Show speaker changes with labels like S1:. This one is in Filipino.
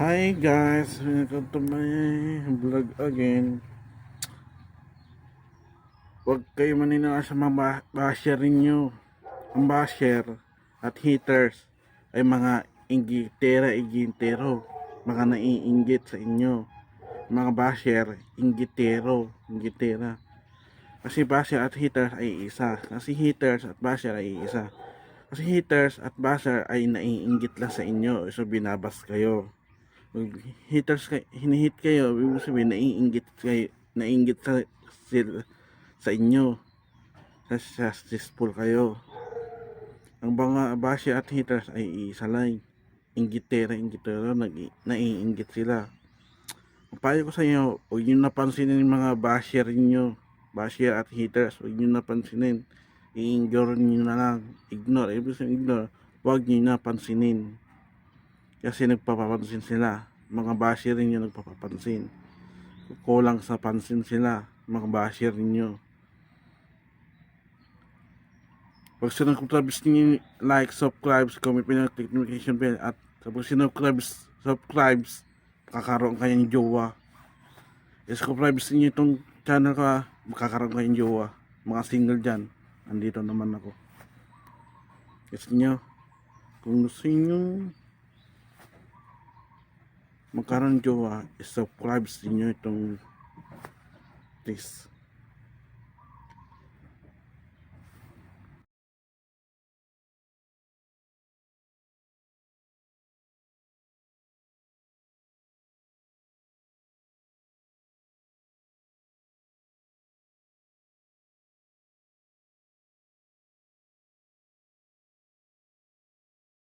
S1: Hi guys, welcome to my vlog again. Huwag kayo maniniwala sa mga basher ninyo. Ang basher at haters ay mga igitero, mga naiinggit sa inyo. Mga basher, inggitera. Kasi basher at haters ay isa. Kasi haters at basher ay isa. Kasi haters at basher ay naiinggit lang sa inyo, so binabas kayo. Pag hinihit kayo, ibig sabihin naiinggit kayo, naiinggit sa inyo, successful kayo. Ang mga basher at haters ay isa lang, inggitera, naiinggit sila. Ang payo ko sa inyo, huwag nyo napansinin yung mga basher niyo, basher at haters, huwag nyo napansinin, i-ignore nyo na lang. Ignore, ibig sabihin ignore, huwag nyo napansinin. Kasi nagpapapansin sila, mga basher niyo nagpapapansin, kulang sa pansin sila, mga basher niyo. Pag sinubscribe niyo, like, subscribe, comment, click notification bell, at kapag subscribe, makakaroon kayong jowa. Subscribe niyo itong channel ko, makakaroon kayong jowa. Mga single dyan, andito naman ako. Gusto niyo, kung gusto niyo magkaroon jowa, subscribe niyo itong please.